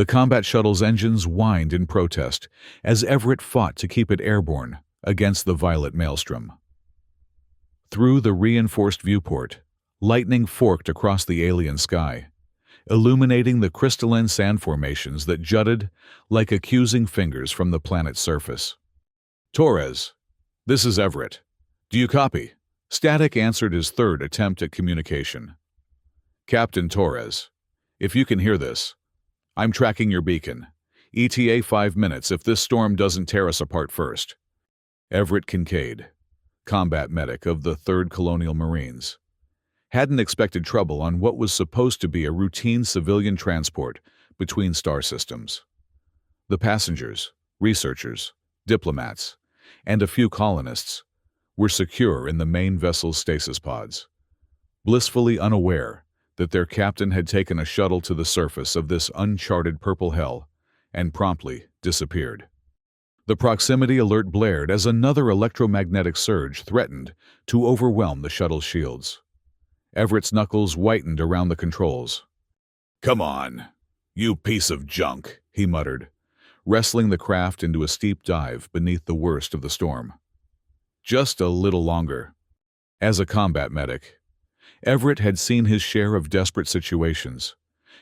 The combat shuttle's engines whined in protest as Everett fought to keep it airborne against the violet maelstrom. Through the reinforced viewport, lightning forked across the alien sky, illuminating the crystalline sand formations that jutted like accusing fingers from the planet's surface. "Torres, this is Everett. Do you copy?" Static answered his third attempt at communication. "Captain Torres, if you can hear this, I'm tracking your beacon. ETA 5 minutes if this storm doesn't tear us apart first." Everett Kincaid, combat medic of the 3rd Colonial Marines, hadn't expected trouble on what was supposed to be a routine civilian transport between star systems. The passengers, researchers, diplomats, and a few colonists were secure in the main vessel's stasis pods, blissfully unaware that their captain had taken a shuttle to the surface of this uncharted purple hell and promptly disappeared. The proximity alert blared as another electromagnetic surge threatened to overwhelm the shuttle's shields. Everett's knuckles whitened around the controls. "Come on, you piece of junk," he muttered, wrestling the craft into a steep dive beneath the worst of the storm. Just a little longer. As a combat medic, Everett had seen his share of desperate situations: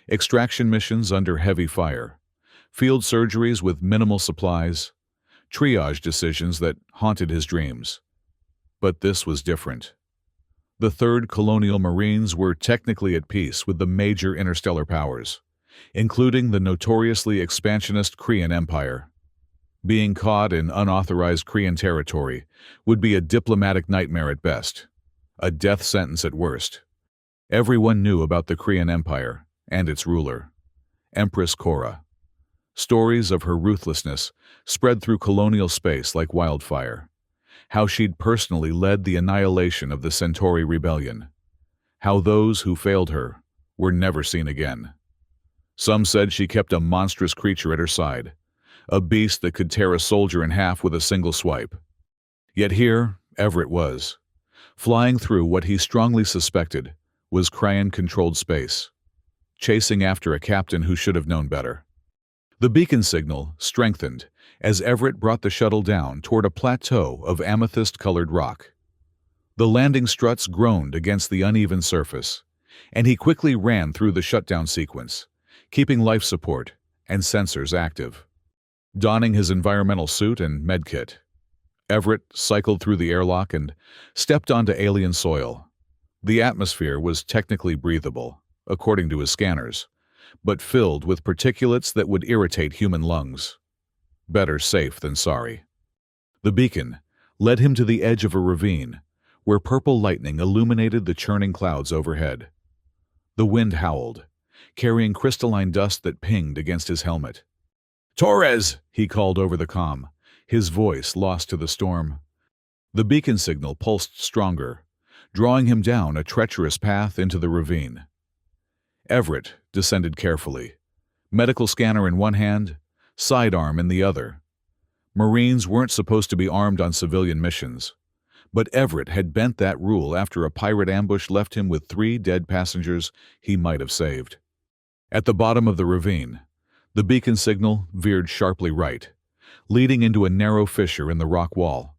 extraction missions under heavy fire, field surgeries with minimal supplies, triage decisions that haunted his dreams. But this was different. The 3rd Colonial Marines were technically at peace with the major interstellar powers, including the notoriously expansionist Korean Empire. Being caught in unauthorized Korean territory would be a diplomatic nightmare at best, a death sentence at worst. Everyone knew about the Korean Empire and its ruler, Empress Cora. Stories of her ruthlessness spread through colonial space like wildfire. How she'd personally led the annihilation of the Centauri rebellion. How those who failed her were never seen again. Some said she kept a monstrous creature at her side, a beast that could tear a soldier in half with a single swipe. Yet here Everett was, flying through what he strongly suspected was Cryon-controlled space, chasing after a captain who should have known better. The beacon signal strengthened as Everett brought the shuttle down toward a plateau of amethyst-colored rock. The landing struts groaned against the uneven surface, and he quickly ran through the shutdown sequence, keeping life support and sensors active. Donning his environmental suit and medkit, Everett cycled through the airlock and stepped onto alien soil. The atmosphere was technically breathable, according to his scanners, but filled with particulates that would irritate human lungs. Better safe than sorry. The beacon led him to the edge of a ravine, where purple lightning illuminated the churning clouds overhead. The wind howled, carrying crystalline dust that pinged against his helmet. "Torres!" he called over the comm, his voice lost to the storm. The beacon signal pulsed stronger, drawing him down a treacherous path into the ravine. Everett descended carefully, medical scanner in one hand, sidearm in the other. Marines weren't supposed to be armed on civilian missions, but Everett had bent that rule after a pirate ambush left him with 3 dead passengers he might have saved. At the bottom of the ravine, the beacon signal veered sharply right, leading into a narrow fissure in the rock wall.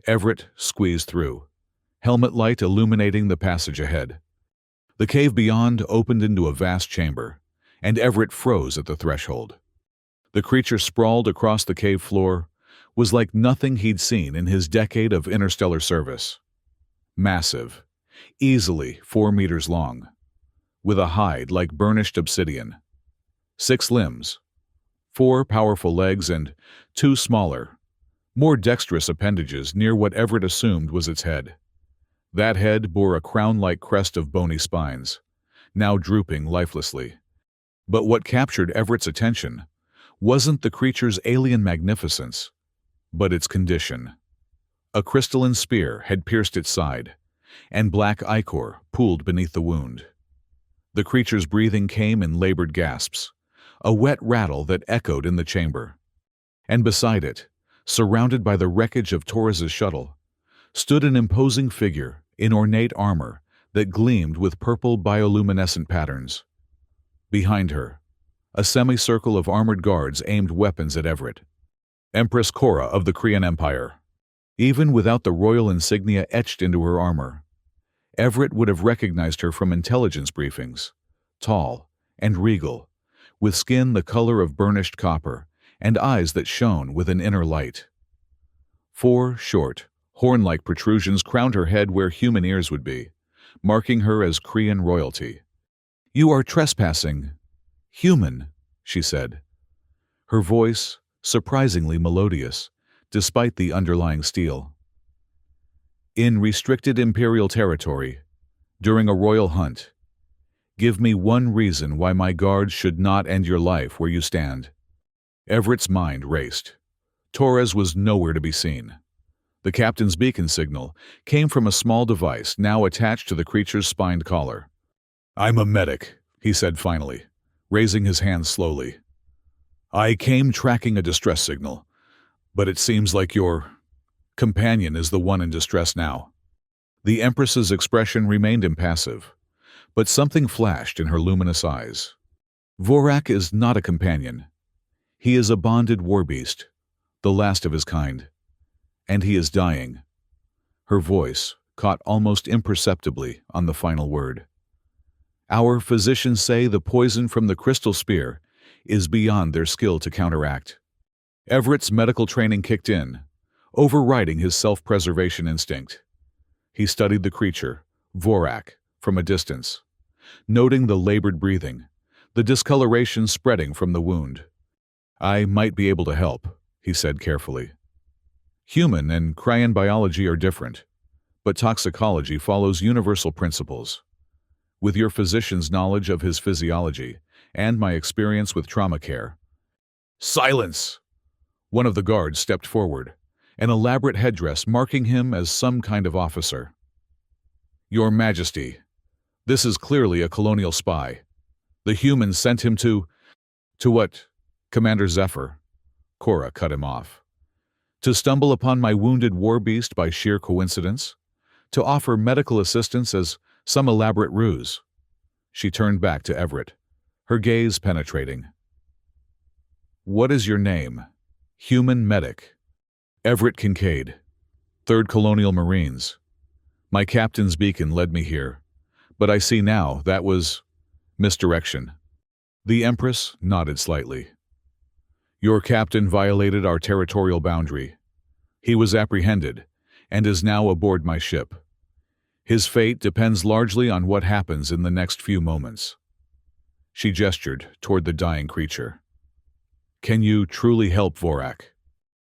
Everett squeezed through, helmet light illuminating the passage ahead. The cave beyond opened into a vast chamber, and Everett froze at the threshold. The creature sprawled across the cave floor was like nothing he'd seen in his decade of interstellar service. Massive, easily 4 meters long, with a hide like burnished obsidian. 6 limbs, 4 powerful legs, and 2 smaller, more dexterous appendages near what Everett assumed was its head. That head bore a crown-like crest of bony spines, now drooping lifelessly. But what captured Everett's attention wasn't the creature's alien magnificence, but its condition. A crystalline spear had pierced its side, and black ichor pooled beneath the wound. The creature's breathing came in labored gasps, a wet rattle that echoed in the chamber. And beside it, surrounded by the wreckage of Torres's shuttle, stood an imposing figure in ornate armor that gleamed with purple bioluminescent patterns. Behind her, A semicircle of armored guards aimed weapons at Everett. Empress Cora of the Korean Empire. Even without the royal insignia etched into her armor, Everett would have recognized her from intelligence briefings. Tall and regal, with skin the color of burnished copper and eyes that shone with an inner light. 4 short, horn-like protrusions crowned her head where human ears would be, marking her as Korean royalty. "You are trespassing. Human," she said. Her voice surprisingly melodious, despite the underlying steel. "In restricted imperial territory, during a royal hunt, give me one reason why my guards should not end your life where you stand." Everett's mind raced. Torres was nowhere to be seen. The captain's beacon signal came from a small device now attached to the creature's spined collar. "I'm a medic," he said finally, raising his hands slowly. "I came tracking a distress signal, but it seems like your companion is the one in distress now." The Empress's expression remained impassive, but something flashed in her luminous eyes. "Vorak is not a companion. He is a bonded war beast, the last of his kind. And he is dying." Her voice caught almost imperceptibly on the final word. "Our physicians say the poison from the crystal spear is beyond their skill to counteract." Everett's medical training kicked in, overriding his self-preservation instinct. He studied the creature, Vorak, from a distance, noting the labored breathing, the discoloration spreading from the wound. "I might be able to help," he said carefully. "Human and cryon biology are different, but toxicology follows universal principles. With your physician's knowledge of his physiology and my experience with trauma care—" "Silence!" One of the guards stepped forward, an elaborate headdress marking him as some kind of officer. "Your Majesty, this is clearly a colonial spy. The humans sent him to—" "To what, Commander Zephyr?" Cora cut him off. "To stumble upon my wounded war beast by sheer coincidence? To offer medical assistance as some elaborate ruse?" She turned back to Everett, her gaze penetrating. "What is your name?" "Human medic. Everett Kincaid, 3rd Colonial Marines. My captain's beacon led me here, but I see now that was misdirection." The Empress nodded slightly. "Your captain violated our territorial boundary. He was apprehended and is now aboard my ship. His fate depends largely on what happens in the next few moments." She gestured toward the dying creature. "Can you truly help Vorak?"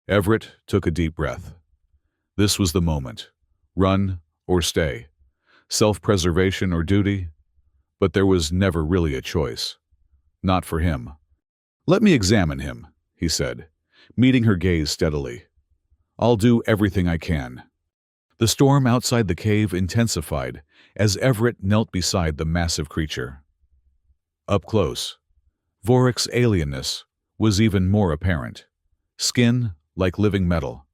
Everett took a deep breath. This was the moment. Run or stay. Self-preservation or duty? But there was never really a choice. Not for him. "Let me examine him," he said, meeting her gaze steadily. "I'll do everything I can." The storm outside the cave intensified as Everett knelt beside the massive creature. Up close, Vorak's alienness was even more apparent. Skin like living metal,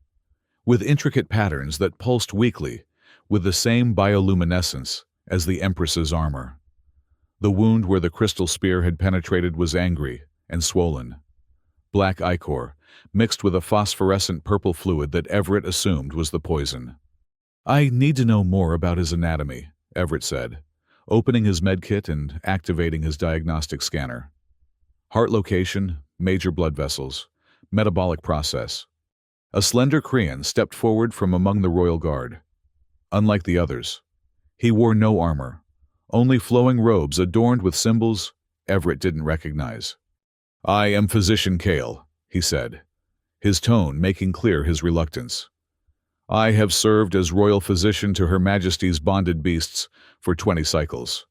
with intricate patterns that pulsed weakly with the same bioluminescence as the Empress's armor. The wound where the crystal spear had penetrated was angry and swollen. Black ichor, mixed with a phosphorescent purple fluid that Everett assumed was the poison. "I need to know more about his anatomy," Everett said, opening his medkit and activating his diagnostic scanner. "Heart location, major blood vessels, metabolic process." A slender Korean stepped forward from among the royal guard. Unlike the others, he wore no armor, only flowing robes adorned with symbols Everett didn't recognize. "I am Physician Kale," he said, his tone making clear his reluctance. "I have served as royal physician to Her Majesty's bonded beasts for 20 cycles.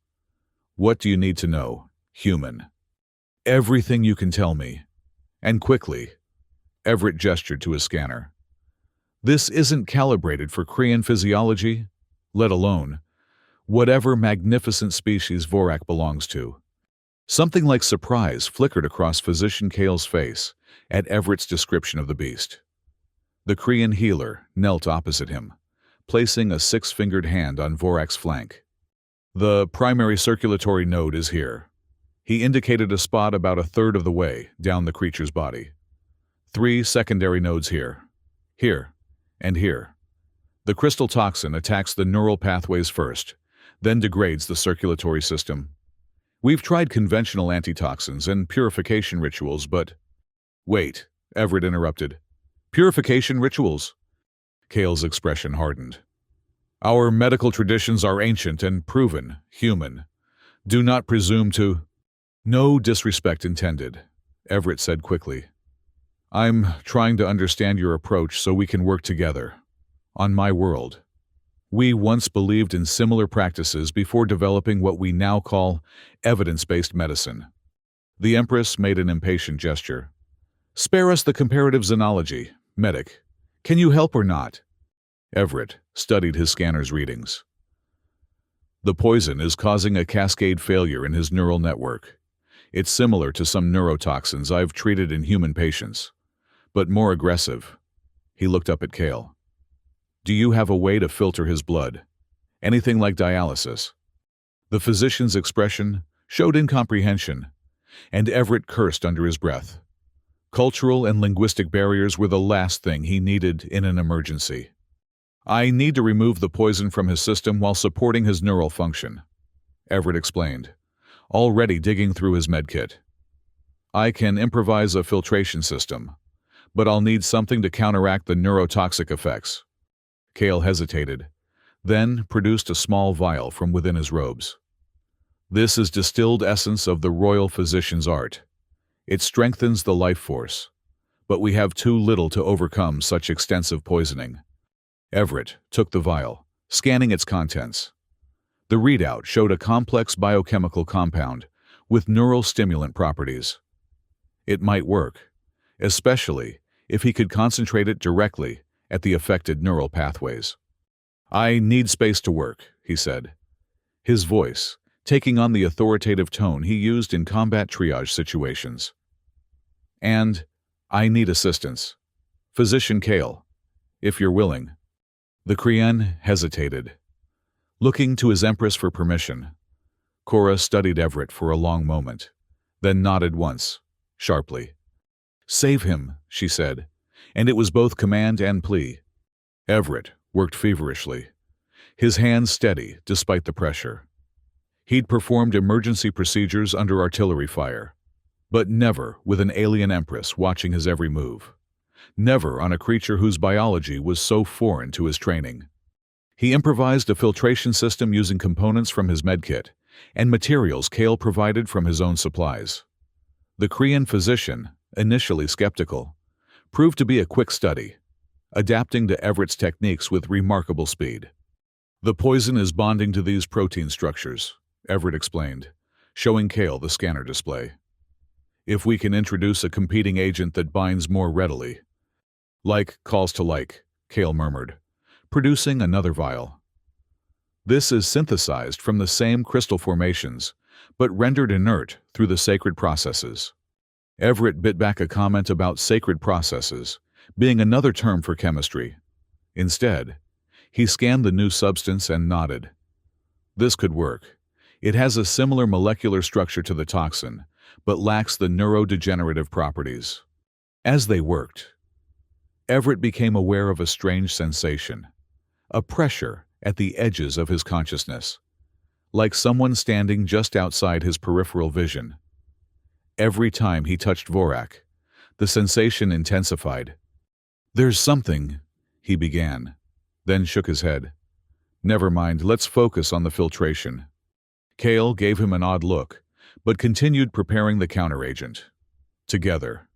What do you need to know, human?" "Everything you can tell me. And quickly." Everett gestured to his scanner. "This isn't calibrated for Korean physiology, let alone whatever magnificent species Vorak belongs to." Something like surprise flickered across Physician Kale's face at Everett's description of the beast. The Korean healer knelt opposite him, placing a 6-fingered hand on Vorak's flank. "The primary circulatory node is here," He indicated a spot about a third of the way down the creature's body. 3 secondary nodes here, here, and here. The crystal toxin attacks the neural pathways first, then degrades the circulatory system. We've tried conventional antitoxins and purification rituals, but... Wait, Everett interrupted. Purification rituals? Cale's expression hardened. Our medical traditions are ancient and proven, human. Do not presume to... No disrespect intended, Everett said quickly. I'm trying to understand your approach so we can work together. On my world. We once believed in similar practices before developing what we now call evidence-based medicine. The Empress made an impatient gesture. Spare us the comparative xenology, medic. Can you help or not? Everett studied his scanner's readings. The poison is causing a cascade failure in his neural network. It's similar to some neurotoxins I've treated in human patients, but more aggressive. He looked up at Cale. Do you have a way to filter his blood? Anything like dialysis? The physician's expression showed incomprehension, and Everett cursed under his breath. Cultural and linguistic barriers were the last thing he needed in an emergency. I need to remove the poison from his system while supporting his neural function, Everett explained, already digging through his medkit. I can improvise a filtration system, but I'll need something to counteract the neurotoxic effects. Cale hesitated, then produced a small vial from within his robes. This is distilled essence of the royal physician's art. It strengthens the life force, but we have too little to overcome such extensive poisoning. Everett took the vial, scanning its contents. The readout showed a complex biochemical compound with neural stimulant properties. It might work, especially if he could concentrate it directly at the affected neural pathways. I need space to work, he said, his voice taking on the authoritative tone he used in combat triage situations. And I need assistance. Physician Cale, if you're willing. The Krien hesitated, looking to his Empress for permission. Cora studied Everett for a long moment, then nodded once, sharply. Save him, she said, and it was both command and plea. Everett worked feverishly, his hands steady despite the pressure. He'd performed emergency procedures under artillery fire, but never with an alien Empress watching his every move. Never on a creature whose biology was so foreign to his training. He improvised a filtration system using components from his medkit and materials Cale provided from his own supplies. The Krien physician, initially skeptical, proved to be a quick study, adapting to Everett's techniques with remarkable speed. The poison is bonding to these protein structures, Everett explained, showing Cale the scanner display. If we can introduce a competing agent that binds more readily. Like calls to like, Cale murmured, producing another vial. This is synthesized from the same crystal formations, but rendered inert through the sacred processes. Everett bit back a comment about sacred processes, being another term for chemistry. Instead, he scanned the new substance and nodded. This could work. It has a similar molecular structure to the toxin, but lacks the neurodegenerative properties. As they worked, Everett became aware of a strange sensation, a pressure at the edges of his consciousness, like someone standing just outside his peripheral vision. Every time he touched Vorak, the sensation intensified. There's something, he began, then shook his head. Never mind, let's focus on the filtration. Cale gave him an odd look, but continued preparing the counteragent. Together,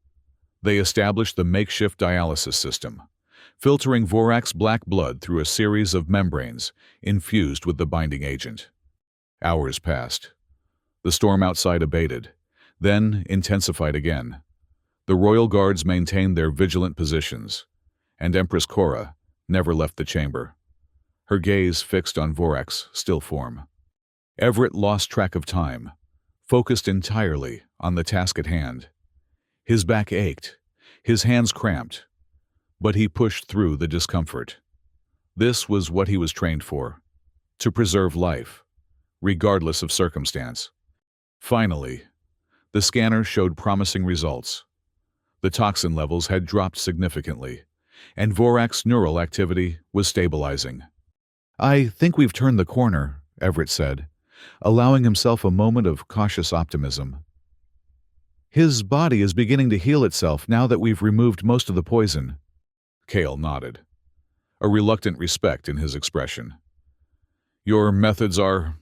they established the makeshift dialysis system, filtering Vorak's black blood through a series of membranes infused with the binding agent. Hours passed. The storm outside abated, then intensified again. The royal guards maintained their vigilant positions, and Empress Cora never left the chamber, her gaze fixed on Vorak's still form. Everett lost track of time, focused entirely on the task at hand. His back ached, his hands cramped, but he pushed through the discomfort. This was what he was trained for, to preserve life, regardless of circumstance. Finally, The scanner showed promising results. The toxin levels had dropped significantly, and Vorak's neural activity was stabilizing. "I think we've turned the corner," Everett said, allowing himself a moment of cautious optimism. "His body is beginning to heal itself now that we've removed most of the poison." Kale nodded, a reluctant respect in his expression. "Your methods are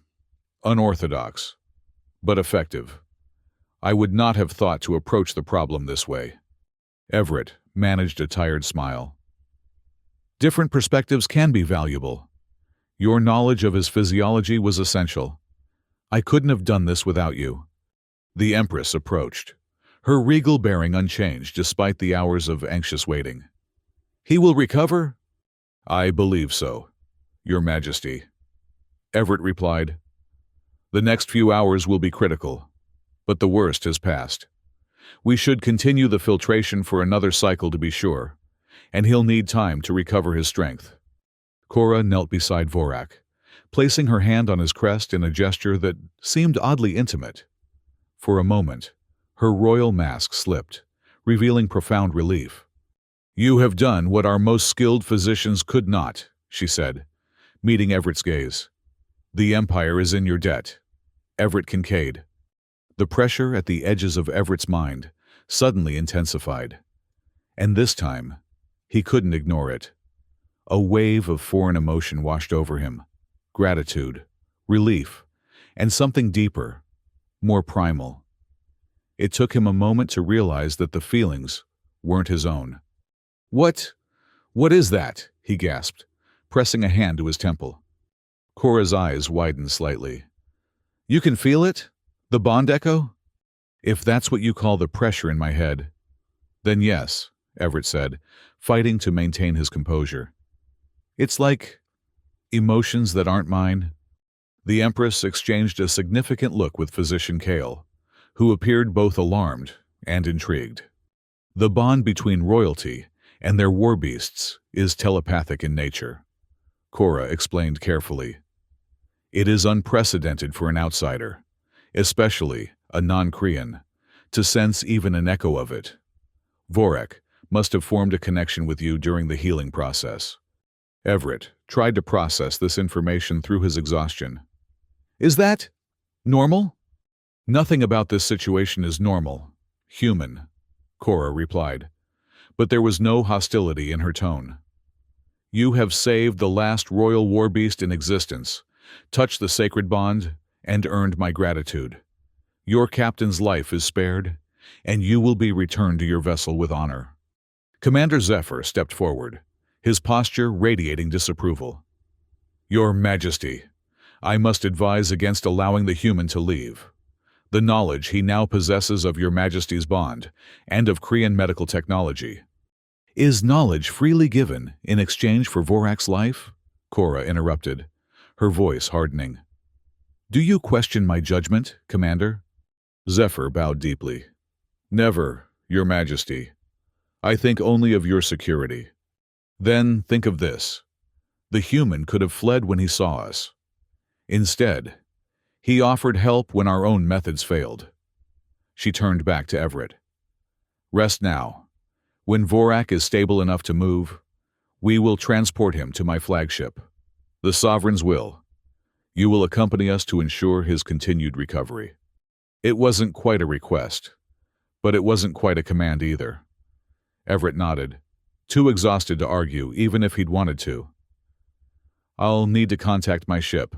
unorthodox, but effective. I would not have thought to approach the problem this way." Everett managed a tired smile. "Different perspectives can be valuable. Your knowledge of his physiology was essential. I couldn't have done this without you." The Empress approached, her regal bearing unchanged despite the hours of anxious waiting. "He will recover?" "I believe so, Your Majesty," Everett replied. "The next few hours will be critical, but the worst has passed. We should continue the filtration for another cycle to be sure, and he'll need time to recover his strength." Cora knelt beside Vorak, placing her hand on his crest in a gesture that seemed oddly intimate. For a moment, her royal mask slipped, revealing profound relief. "You have done what our most skilled physicians could not," she said, meeting Everett's gaze. "The Empire is in your debt. Everett Kincaid." The pressure at the edges of Everett's mind suddenly intensified. And this time, he couldn't ignore it. A wave of foreign emotion washed over him. Gratitude, relief, and something deeper, more primal. It took him a moment to realize that the feelings weren't his own. What is that?" he gasped, pressing a hand to his temple. Cora's eyes widened slightly. "You can feel it? The bond echo?" "If that's what you call the pressure in my head, then yes," Everett said, fighting to maintain his composure. "It's like emotions that aren't mine." The Empress exchanged a significant look with Physician Kale, who appeared both alarmed and intrigued. "The bond between royalty and their war beasts is telepathic in nature," Cora explained carefully. "It is unprecedented for an outsider, especially a non-Korean, to sense even an echo of it. Vorak must have formed a connection with you during the healing process." Everett tried to process this information through his exhaustion. "Is that normal?" "Nothing about this situation is normal, human," Cora replied, but there was no hostility in her tone. "You have saved the last royal war beast in existence, touched the sacred bond, and earned my gratitude. Your captain's life is spared, and you will be returned to your vessel with honor." Commander Zephyr stepped forward, his posture radiating disapproval. "Your Majesty, I must advise against allowing the human to leave. The knowledge he now possesses of Your Majesty's bond and of Korean medical technology." "Is knowledge freely given in exchange for Vorak's life?" Cora interrupted, her voice hardening. "Do you question my judgment, Commander?" Zephyr bowed deeply. "Never, Your Majesty. I think only of your security." "Then think of this. The human could have fled when he saw us. Instead, he offered help when our own methods failed." She turned back to Everett. "Rest now. When Vorak is stable enough to move, we will transport him to my flagship, the Sovereign's Will. You will accompany us to ensure his continued recovery." It wasn't quite a request, but it wasn't quite a command either. Everett nodded, too exhausted to argue even if he'd wanted to. "I'll need to contact my ship.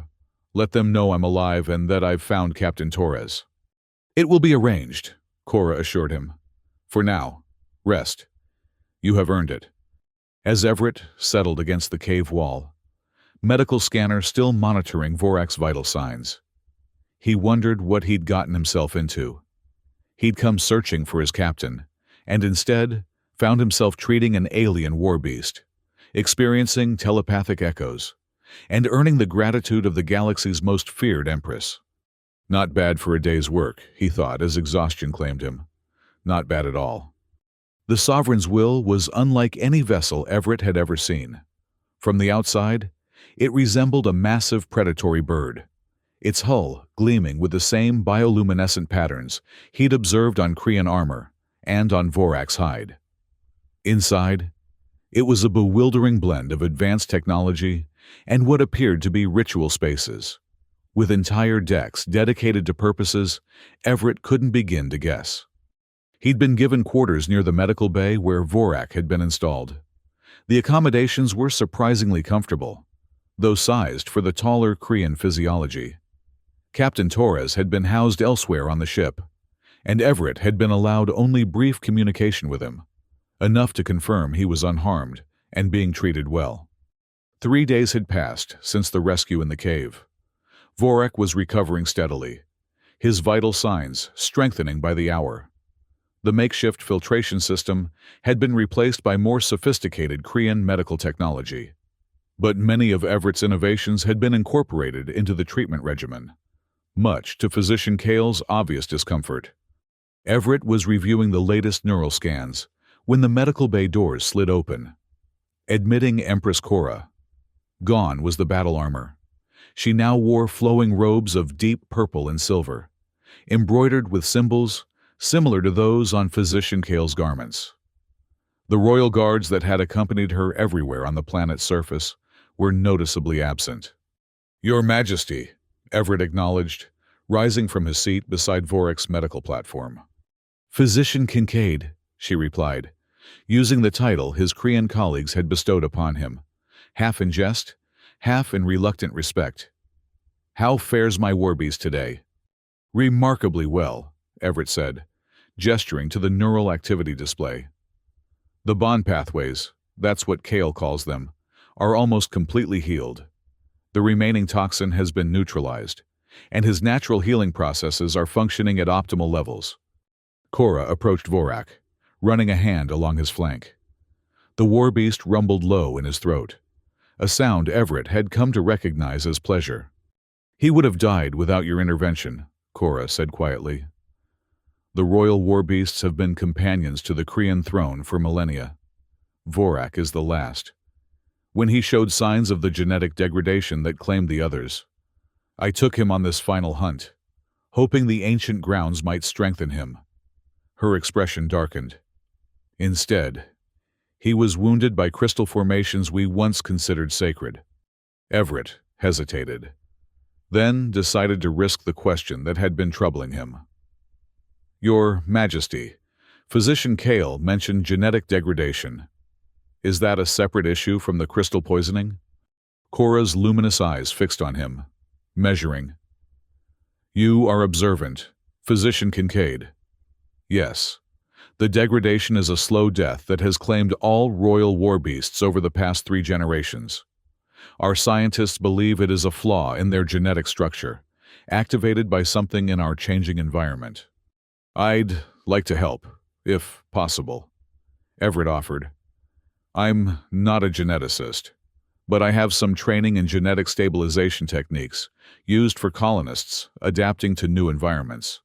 Let them know I'm alive and that I've found Captain Torres." "It will be arranged," Cora assured him. "For now, rest. You have earned it." As Everett settled against the cave wall, medical scanner still monitoring Vorak's vital signs, he wondered what he'd gotten himself into. He'd come searching for his captain, and instead found himself treating an alien war beast, experiencing telepathic echoes, and earning the gratitude of the galaxy's most feared Empress. Not bad for a day's work, he thought as exhaustion claimed him. Not bad at all. The Sovereign's Will was unlike any vessel Everett had ever seen. From the outside, it resembled a massive predatory bird, its hull gleaming with the same bioluminescent patterns he'd observed on Krian armor and on Vorak's hide. Inside, it was a bewildering blend of advanced technology and what appeared to be ritual spaces, with entire decks dedicated to purposes Everett couldn't begin to guess. He'd been given quarters near the medical bay where Vorak had been installed. The accommodations were surprisingly comfortable, though sized for the taller Krian physiology. Captain Torres had been housed elsewhere on the ship, and Everett had been allowed only brief communication with him, enough to confirm he was unharmed and being treated well. 3 days had passed since the rescue in the cave. Vorak was recovering steadily, his vital signs strengthening by the hour. The makeshift filtration system had been replaced by more sophisticated Krian medical technology. But many of Everett's innovations had been incorporated into the treatment regimen, much to Physician Cale's obvious discomfort. Everett was reviewing the latest neural scans when the medical bay doors slid open, admitting Empress Cora. Gone was the battle armor. She now wore flowing robes of deep purple and silver, embroidered with symbols similar to those on Physician Cale's garments. The royal guards that had accompanied her everywhere on the planet's surface were noticeably absent. "Your Majesty," Everett acknowledged, rising from his seat beside Vorak's medical platform. "Physician Kincaid," she replied, using the title his Krian colleagues had bestowed upon him, half in jest, half in reluctant respect. "How fares my warbeast today?" "Remarkably well," Everett said, gesturing to the neural activity display. "The bond pathways, that's what Cale calls them, are almost completely healed. The remaining toxin has been neutralized, and his natural healing processes are functioning at optimal levels." Cora approached Vorak, running a hand along his flank. The warbeast rumbled low in his throat, a sound Everett had come to recognize as pleasure. "He would have died without your intervention," Cora said quietly. "The royal warbeasts have been companions to the Krian throne for millennia. Vorak is the last. When he showed signs of the genetic degradation that claimed the others, I took him on this final hunt, hoping the ancient grounds might strengthen him." Her expression darkened. "Instead, he was wounded by crystal formations we once considered sacred." Everett hesitated, then decided to risk the question that had been troubling him. "Your Majesty, Physician Cale mentioned genetic degradation. Is that a separate issue from the crystal poisoning?" Cora's luminous eyes fixed on him, measuring. "You are observant, Physician Kincaid." "Yes. The degradation is a slow death that has claimed all royal warbeasts over the past 3 generations. Our scientists believe it is a flaw in their genetic structure, activated by something in our changing environment." "I'd like to help, if possible," Everett offered. "I'm not a geneticist, but I have some training in genetic stabilization techniques used for colonists adapting to new environments."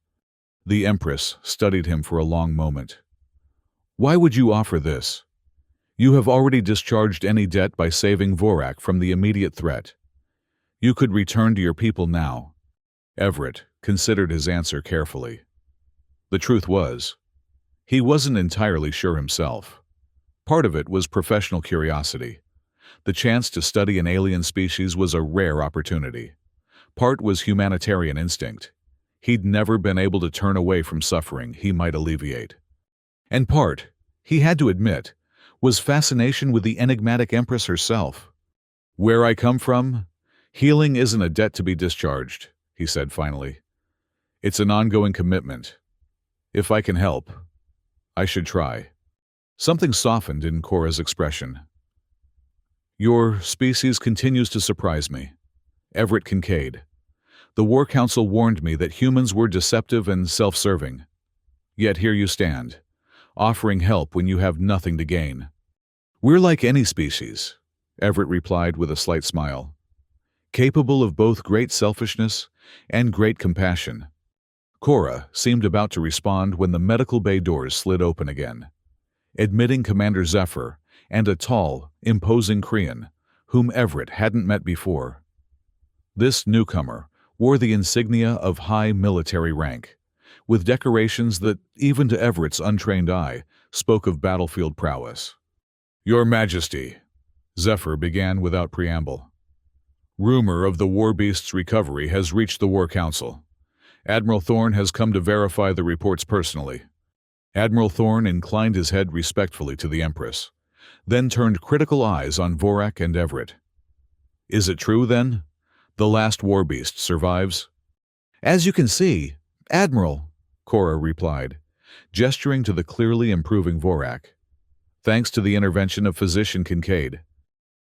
The Empress studied him for a long moment. "Why would you offer this? You have already discharged any debt by saving Vorak from the immediate threat. You could return to your people now." Everett considered his answer carefully. The truth was, he wasn't entirely sure himself. Part of it was professional curiosity. The chance to study an alien species was a rare opportunity. Part was humanitarian instinct. He'd never been able to turn away from suffering he might alleviate. And part, he had to admit, was fascination with the enigmatic Empress herself. "Where I come from, healing isn't a debt to be discharged," he said finally. "It's an ongoing commitment. If I can help, I should try." Something softened in Cora's expression. "Your species continues to surprise me. Everett Kincaid. The War Council warned me that humans were deceptive and self-serving. Yet here you stand, offering help when you have nothing to gain." "We're like any species," Everett replied with a slight smile, "capable of both great selfishness and great compassion." Cora seemed about to respond when the medical bay doors slid open again, admitting Commander Zephyr and a tall, imposing Krian, whom Everett hadn't met before. This newcomer wore the insignia of high military rank, with decorations that, even to Everett's untrained eye, spoke of battlefield prowess. "Your Majesty," Zephyr began without preamble. "Rumor of the War Beast's recovery has reached the War Council. Admiral Thorne has come to verify the reports personally." Admiral Thorne inclined his head respectfully to the Empress, then turned critical eyes on Vorak and Everett. "Is it true, then? The last War Beast survives?" "As you can see, Admiral," Cora replied, gesturing to the clearly improving Vorak. "Thanks to the intervention of Physician Kincaid."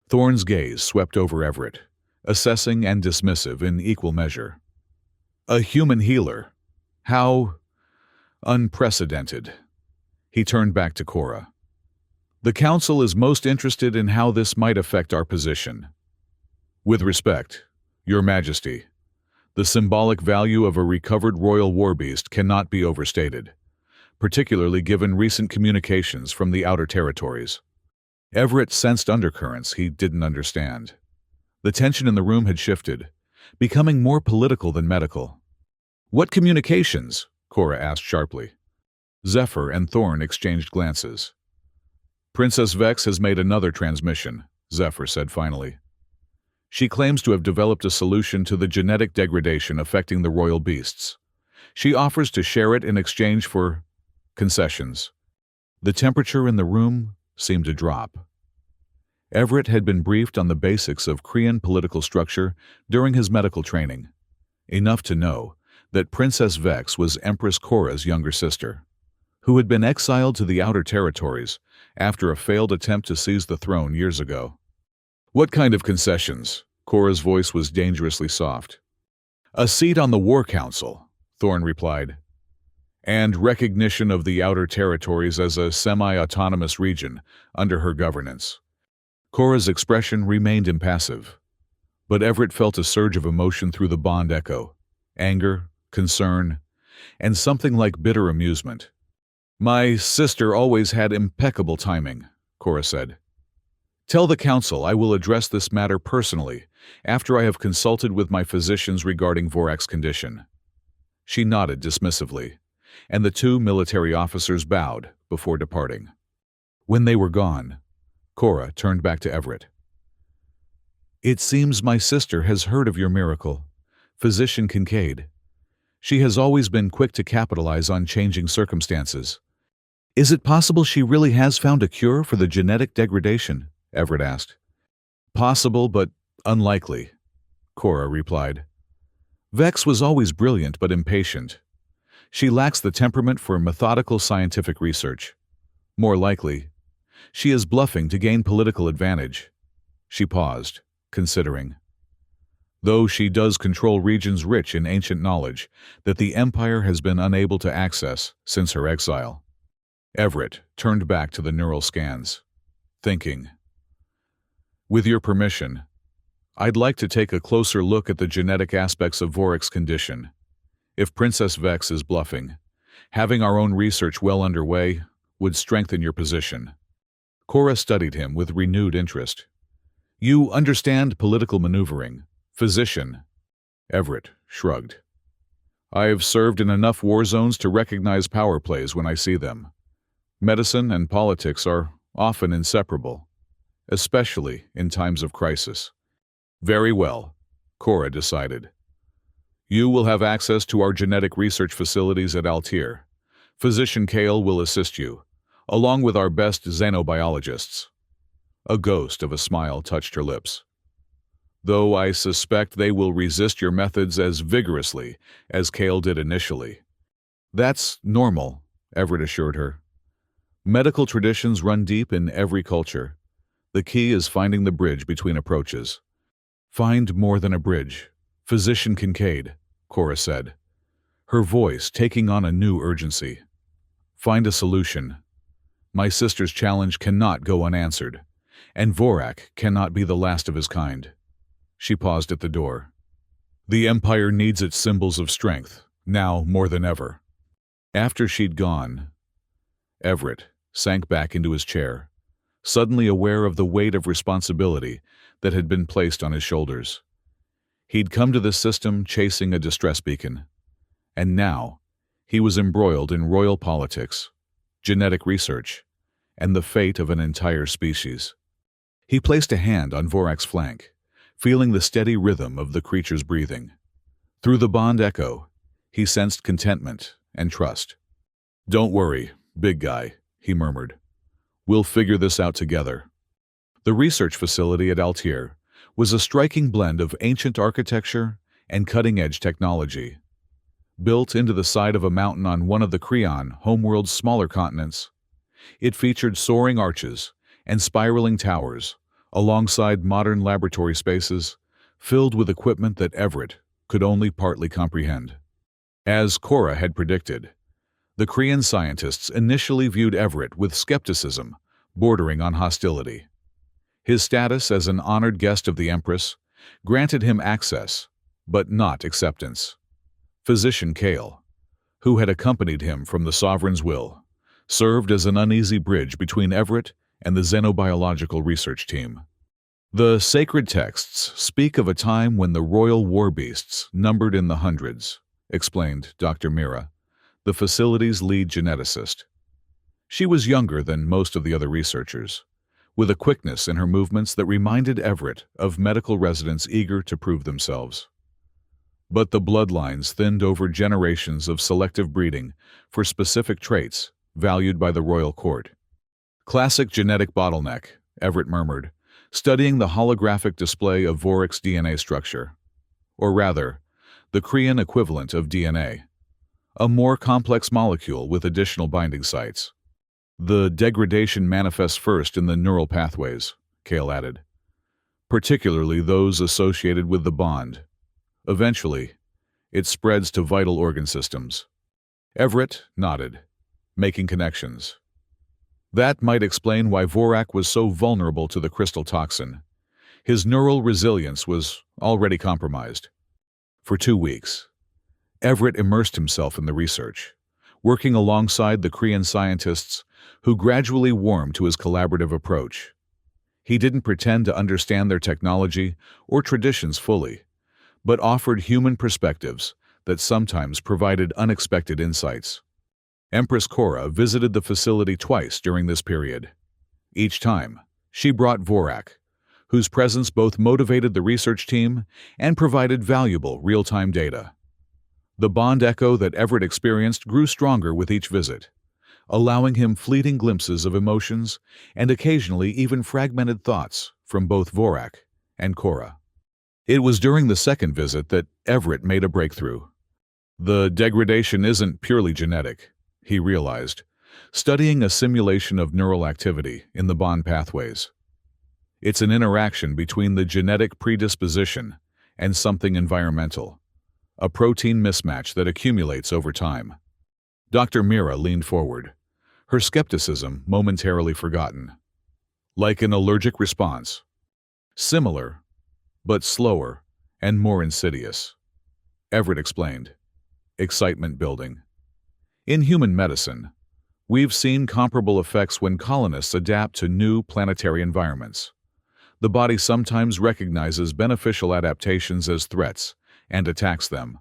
Thorne's gaze swept over Everett, assessing and dismissive in equal measure. "A human healer? How unprecedented." He turned back to Cora. "The Council is most interested in how this might affect our position. With respect, Your Majesty, the symbolic value of a recovered royal war beast cannot be overstated, particularly given recent communications from the outer territories." Everett sensed undercurrents he didn't understand. The tension in the room had shifted, becoming more political than medical. "What communications?" Cora asked sharply. Zephyr and Thorne exchanged glances. "Princess Vex has made another transmission," Zephyr said finally. "She claims to have developed a solution to the genetic degradation affecting the royal beasts. She offers to share it in exchange for concessions." The temperature in the room seemed to drop. Everett had been briefed on the basics of Korean political structure during his medical training, enough to know that Princess Vex was Empress Cora's younger sister, who had been exiled to the outer territories after a failed attempt to seize the throne years ago. "What kind of concessions?" Cora's voice was dangerously soft. "A seat on the War Council," Thorne replied, "and recognition of the outer territories as a semi-autonomous region under her governance." Cora's expression remained impassive, but Everett felt a surge of emotion through the bond echo: anger, concern, and something like bitter amusement. "My sister always had impeccable timing," Cora said. "Tell the Council I will address this matter personally after I have consulted with my physicians regarding Vorak's condition." She nodded dismissively, and the two military officers bowed before departing. When they were gone, Cora turned back to Everett. "It seems my sister has heard of your miracle, Physician Kincaid. She has always been quick to capitalize on changing circumstances. Is it possible she really has found a cure for the genetic degradation?" Everett asked. "Possible, but unlikely," Cora replied. "Vex was always brilliant but impatient. She lacks the temperament for methodical scientific research. More likely, she is bluffing to gain political advantage." She paused, considering. "Though she does control regions rich in ancient knowledge that the Empire has been unable to access since her exile." Everett turned back to the neural scans, thinking. "With your permission, I'd like to take a closer look at the genetic aspects of Vorak's condition. If Princess Vex is bluffing, having our own research well underway would strengthen your position." Cora studied him with renewed interest. "You understand political maneuvering, Physician?" Everett shrugged. "I have served in enough war zones to recognize power plays when I see them. Medicine and politics are often inseparable, especially in times of crisis." "Very well," Cora decided. "You will have access to our genetic research facilities at Altair. Physician Kale will assist you, along with our best xenobiologists." A ghost of a smile touched her lips. "Though I suspect they will resist your methods as vigorously as Kale did initially." "That's normal," Everett assured her. "Medical traditions run deep in every culture. The key is finding the bridge between approaches." "Find more than a bridge, Physician Kincaid," Cora said, her voice taking on a new urgency. "Find a solution. My sister's challenge cannot go unanswered, and Vorak cannot be the last of his kind." She paused at the door. "The Empire needs its symbols of strength, now more than ever." After she'd gone, Everett sank back into his chair, suddenly aware of the weight of responsibility that had been placed on his shoulders. He'd come to the system chasing a distress beacon, and now he was embroiled in royal politics, genetic research, and the fate of an entire species. He placed a hand on Vorak's flank, feeling the steady rhythm of the creature's breathing. Through the bond echo, he sensed contentment and trust. "Don't worry, big guy," he murmured. "We'll figure this out together." The research facility at Altair was a striking blend of ancient architecture and cutting-edge technology. Built into the side of a mountain on one of the Creon homeworld's smaller continents, it featured soaring arches and spiraling towers alongside modern laboratory spaces filled with equipment that Everett could only partly comprehend. As Cora had predicted, the Crean scientists initially viewed Everett with skepticism, bordering on hostility. His status as an honored guest of the Empress granted him access, but not acceptance. Physician Kale, who had accompanied him from the Sovereign's will, served as an uneasy bridge between Everett and the xenobiological research team. The sacred texts speak of a time when the royal war beasts numbered in the hundreds, explained Dr. Mira, the facility's lead geneticist. She was younger than most of the other researchers, with a quickness in her movements that reminded Everett of medical residents eager to prove themselves. But the bloodlines thinned over generations of selective breeding for specific traits valued by the royal court. "Classic genetic bottleneck," Everett murmured, studying the holographic display of Vorak's DNA structure. Or rather, the Crean equivalent of DNA. A more complex molecule with additional binding sites. "The degradation manifests first in the neural pathways," Kale added, "particularly those associated with the bond. Eventually, it spreads to vital organ systems." Everett nodded, making connections. That might explain why Vorak was so vulnerable to the crystal toxin. His neural resilience was already compromised. For 2 weeks, Everett immersed himself in the research, working alongside the Crean scientists who gradually warmed to his collaborative approach. He didn't pretend to understand their technology or traditions fully, but offered human perspectives that sometimes provided unexpected insights. Empress Cora visited the facility twice during this period. Each time, she brought Vorak, whose presence both motivated the research team and provided valuable real-time data. The bond echo that Everett experienced grew stronger with each visit, allowing him fleeting glimpses of emotions and occasionally even fragmented thoughts from both Vorak and Cora. It was during the second visit that Everett made a breakthrough. The degradation isn't purely genetic, he realized, studying a simulation of neural activity in the bond pathways. It's an interaction between the genetic predisposition and something environmental, a protein mismatch that accumulates over time. Dr. Mira leaned forward, her skepticism momentarily forgotten. "Like an allergic response. Similar, but slower and more insidious," Everett explained, excitement building. "In human medicine, we've seen comparable effects when colonists adapt to new planetary environments. The body sometimes recognizes beneficial adaptations as threats and attacks them.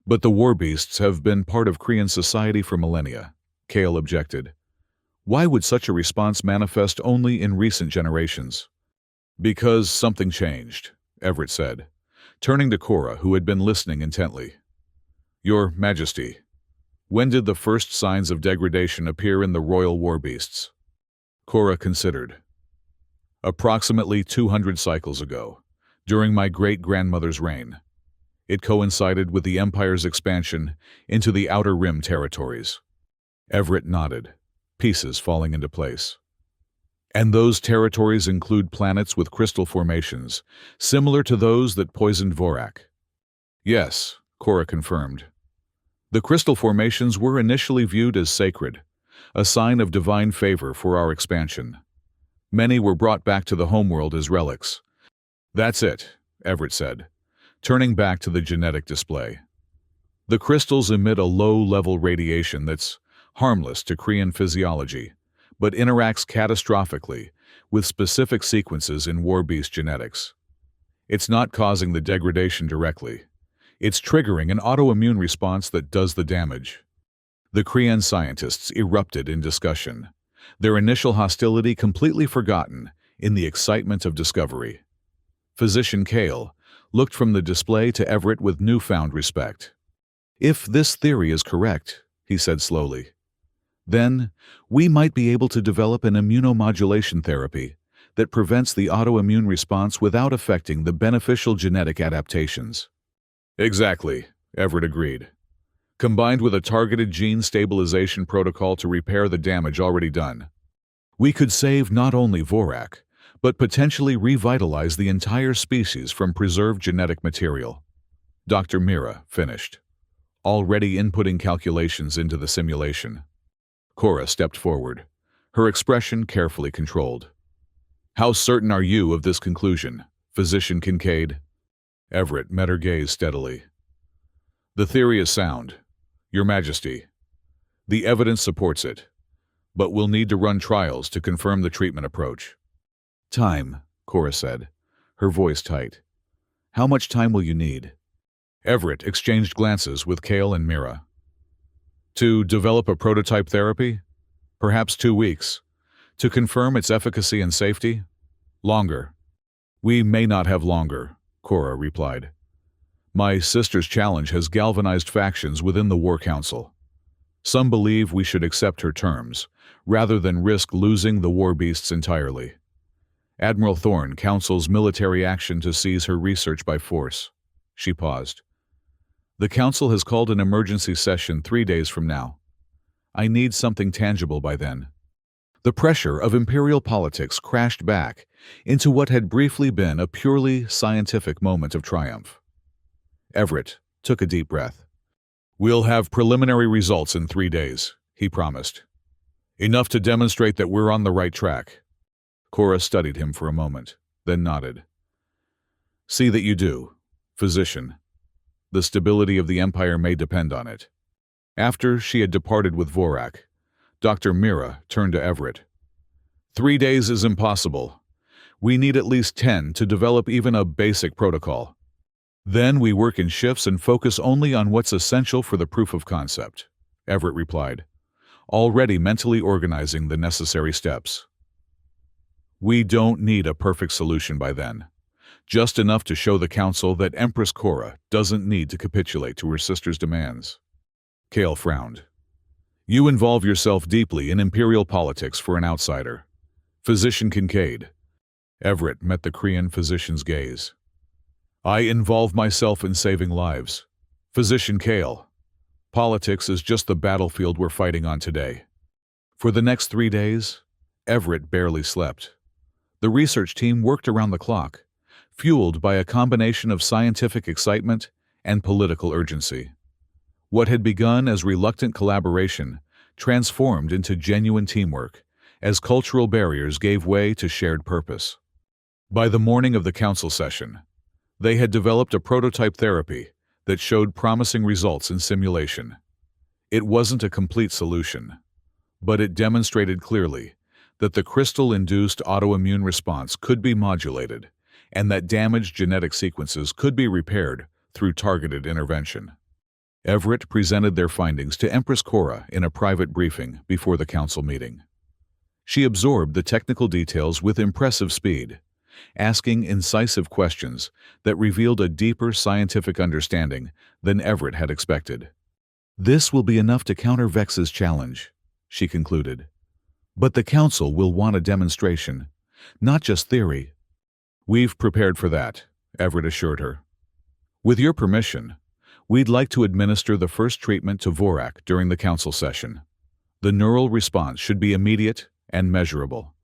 But the war beasts have been part of Crean society for millennia," Kale objected. "Why would such a response manifest only in recent generations?" "Because something changed," Everett said, turning to Cora, who had been listening intently. "Your Majesty, when did the first signs of degradation appear in the royal war beasts?" Cora considered. "Approximately 200 cycles ago, during my great-grandmother's reign. It coincided with the Empire's expansion into the Outer Rim territories." Everett nodded, pieces falling into place. "And those territories include planets with crystal formations, similar to those that poisoned Vorak?" "Yes," Cora confirmed. "The crystal formations were initially viewed as sacred, a sign of divine favor for our expansion. Many were brought back to the homeworld as relics." "That's it," Everett said, turning back to the genetic display. "The crystals emit a low-level radiation that's harmless to Crean physiology, but interacts catastrophically with specific sequences in war beast genetics. It's not causing the degradation directly. It's triggering an autoimmune response that does the damage. The Korean scientists erupted in discussion, their initial hostility completely forgotten in the excitement of discovery. Physician Kale looked from the display to Everett with newfound respect. "If this theory is correct," he said slowly, "then we might be able to develop an immunomodulation therapy that prevents the autoimmune response without affecting the beneficial genetic adaptations." "Exactly," Everett agreed. "Combined with a targeted gene stabilization protocol to repair the damage already done, we could save not only Vorak, but potentially revitalize the entire species from preserved genetic material." Dr. Mira finished, already inputting calculations into the simulation. Cora stepped forward, her expression carefully controlled. "How certain are you of this conclusion, Physician Kincaid?" Everett met her gaze steadily. "The theory is sound, Your Majesty. The evidence supports it, but we'll need to run trials to confirm the treatment approach." "Time," Cora said, her voice tight. "How much time will you need?" Everett exchanged glances with Kale and Mira. "To develop a prototype therapy? Perhaps 2 weeks. To confirm its efficacy and safety? Longer." "We may not have longer," Cora replied. "My sister's challenge has galvanized factions within the War Council. Some believe we should accept her terms, rather than risk losing the war beasts entirely. Admiral Thorne counsels military action to seize her research by force." She paused. "The Council has called an emergency session 3 days from now. I need something tangible by then." The pressure of imperial politics crashed back into what had briefly been a purely scientific moment of triumph. Everett took a deep breath. "We'll have preliminary results in 3 days," he promised. "Enough to demonstrate that we're on the right track." Cora studied him for a moment, then nodded. "See that you do, Physician. The stability of the Empire may depend on it." After she had departed with Vorak, Dr. Mira turned to Everett. 3 days is impossible. We need at least 10 to develop even a basic protocol. Then we work in shifts and focus only on what's essential for the proof of concept," Everett replied, already mentally organizing the necessary steps. "We don't need a perfect solution by then. Just enough to show the Council that Empress Cora doesn't need to capitulate to her sister's demands." Kale frowned. "You involve yourself deeply in imperial politics for an outsider. Physician Kincaid." Everett met the Korean physician's gaze. "I involve myself in saving lives. Physician Kale. Politics is just the battlefield we're fighting on today." For the next 3 days, Everett barely slept. The research team worked around the clock, fueled by a combination of scientific excitement and political urgency. What had begun as reluctant collaboration transformed into genuine teamwork as cultural barriers gave way to shared purpose. By the morning of the council session, they had developed a prototype therapy that showed promising results in simulation. It wasn't a complete solution, but it demonstrated clearly that the crystal-induced autoimmune response could be modulated and that damaged genetic sequences could be repaired through targeted intervention. Everett presented their findings to Empress Cora in a private briefing before the council meeting. She absorbed the technical details with impressive speed, asking incisive questions that revealed a deeper scientific understanding than Everett had expected. "This will be enough to counter Vex's challenge," she concluded. "But the council will want a demonstration, not just theory." "We've prepared for that," Everett assured her. "With your permission, we'd like to administer the first treatment to Vorak during the council session. The neural response should be immediate and measurable,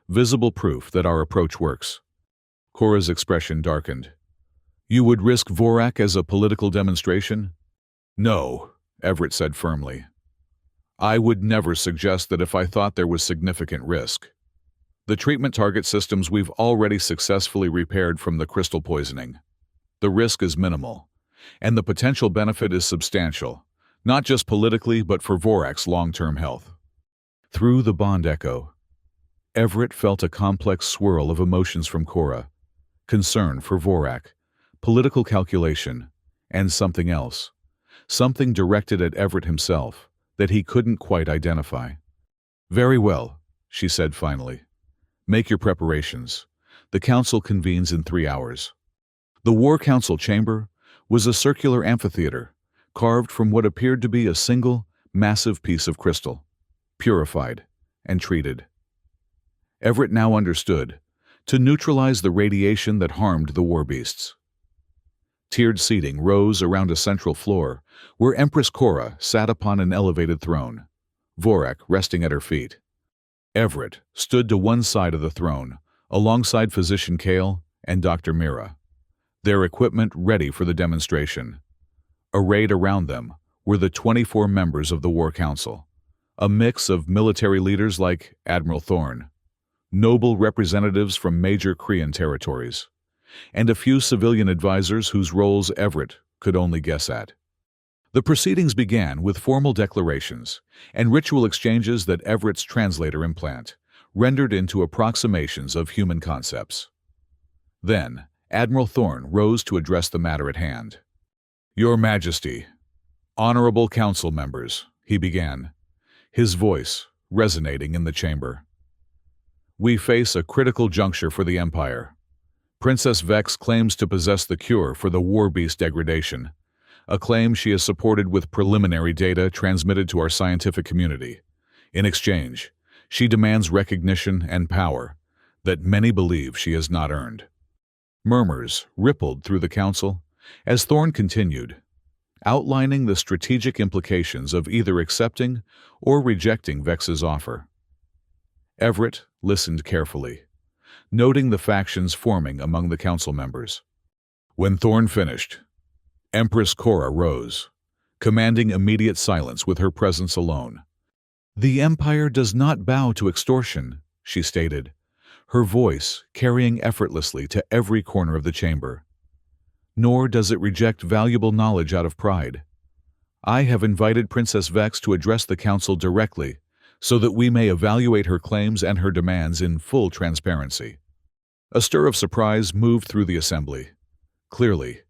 visible proof that our approach works." Cora's expression darkened. "You would risk Vorak as a political demonstration?" "No," Everett said firmly. "I would never suggest that if I thought there was significant risk. The treatment target systems we've already successfully repaired from the crystal poisoning. The risk is minimal, and the potential benefit is substantial, not just politically but for Vorak's long-term health." Through the bond echo, Everett felt a complex swirl of emotions from Cora, concern for Vorak, political calculation, and something else. Something directed at Everett himself that he couldn't quite identify. "Very well," she said finally. "Make your preparations. The council convenes in 3 hours." The War Council chamber was a circular amphitheater carved from what appeared to be a single, massive piece of crystal, purified and treated. Everett now understood, to neutralize the radiation that harmed the war beasts. Tiered seating rose around a central floor where Empress Cora sat upon an elevated throne, Vorak resting at her feet. Everett stood to one side of the throne, alongside Physician Kale and Dr. Mira, their equipment ready for the demonstration. Arrayed around them were the 24 members of the War Council, a mix of military leaders like Admiral Thorne, noble representatives from major Korean territories, and a few civilian advisors whose roles Everett could only guess at. The proceedings began with formal declarations and ritual exchanges that Everett's translator implant rendered into approximations of human concepts. Then, Admiral Thorne rose to address the matter at hand. "Your Majesty, honorable council members," he began, his voice resonating in the chamber. "We face a critical juncture for the Empire. Princess Vex claims to possess the cure for the war beast degradation, a claim she has supported with preliminary data transmitted to our scientific community. In exchange, she demands recognition and power that many believe she has not earned." Murmurs rippled through the council as Thorne continued, outlining the strategic implications of either accepting or rejecting Vex's offer. Everett listened carefully, noting the factions forming among the council members. When Thorne finished, Empress Cora rose, commanding immediate silence with her presence alone. "The Empire does not bow to extortion," she stated, her voice carrying effortlessly to every corner of the chamber. "Nor does it reject valuable knowledge out of pride. I have invited Princess Vex to address the council directly so that we may evaluate her claims and her demands in full transparency." A stir of surprise moved through the assembly. Clearly,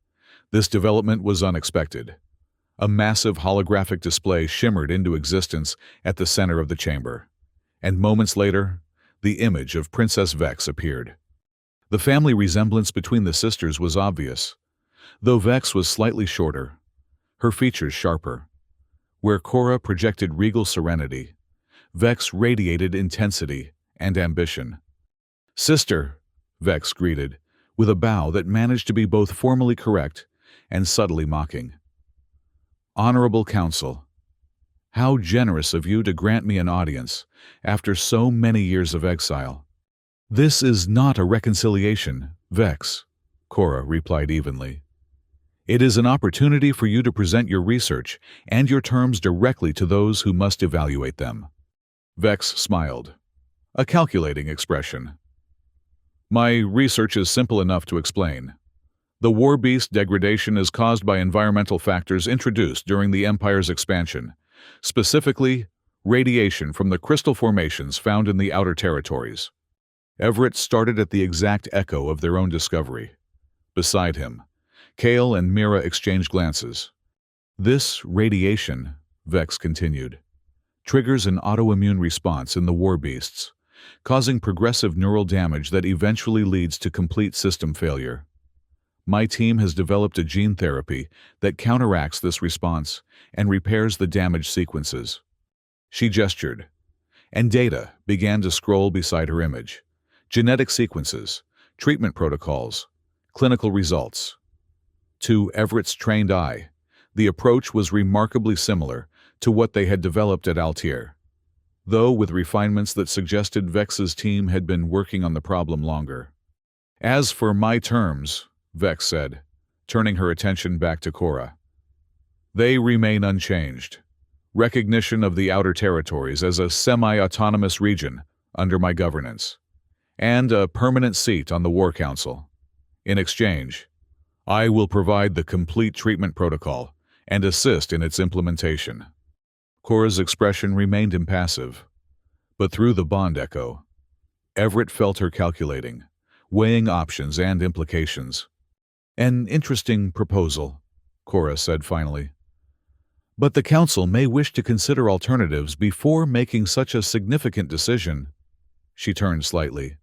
this development was unexpected. A massive holographic display shimmered into existence at the center of the chamber, and moments later, the image of Princess Vex appeared. The family resemblance between the sisters was obvious, though Vex was slightly shorter, her features sharper. Where Cora projected regal serenity, Vex radiated intensity and ambition. "Sister," Vex greeted, with a bow that managed to be both formally correct and subtly mocking. "Honorable Council, how generous of you to grant me an audience after so many years of exile." "This is not a reconciliation, Vex," Cora replied evenly. "It is an opportunity for you to present your research and your terms directly to those who must evaluate them." Vex smiled, a calculating expression. "My research is simple enough to explain. The war beast degradation is caused by environmental factors introduced during the Empire's expansion, specifically radiation from the crystal formations found in the outer territories." Everett started at the exact echo of their own discovery. Beside him, Kale and Mira exchanged glances. "This radiation," Vex continued, "triggers an autoimmune response in the war beasts, causing progressive neural damage that eventually leads to complete system failure. My team has developed a gene therapy that counteracts this response and repairs the damaged sequences." She gestured, and data began to scroll beside her image. Genetic sequences, treatment protocols, clinical results. To Everett's trained eye, the approach was remarkably similar to what they had developed at Altair, though with refinements that suggested Vex's team had been working on the problem longer. "As for my terms," Vex said, turning her attention back to Cora, "they remain unchanged. Recognition of the outer territories as a semi-autonomous region under my governance, and a permanent seat on the War Council. In exchange, I will provide the complete treatment protocol and assist in its implementation." Cora's expression remained impassive, but through the bond echo, Everett felt her calculating, weighing options and implications. "An interesting proposal," Cora said finally. "But the Council may wish to consider alternatives before making such a significant decision." She turned slightly.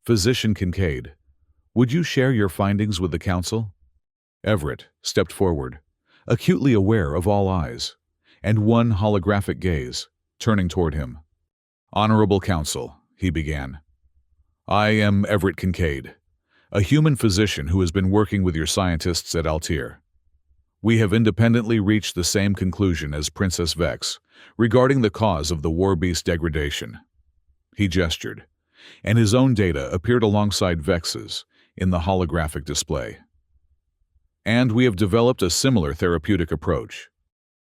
"Physician Kincaid, would you share your findings with the Council?" Everett stepped forward, acutely aware of all eyes, and one holographic gaze, turning toward him. "Honorable Council," he began. "I am Everett Kincaid, a human physician who has been working with your scientists at Altair. We have independently reached the same conclusion as Princess Vex regarding the cause of the war beast degradation." He gestured, and his own data appeared alongside Vex's in the holographic display. "And we have developed a similar therapeutic approach."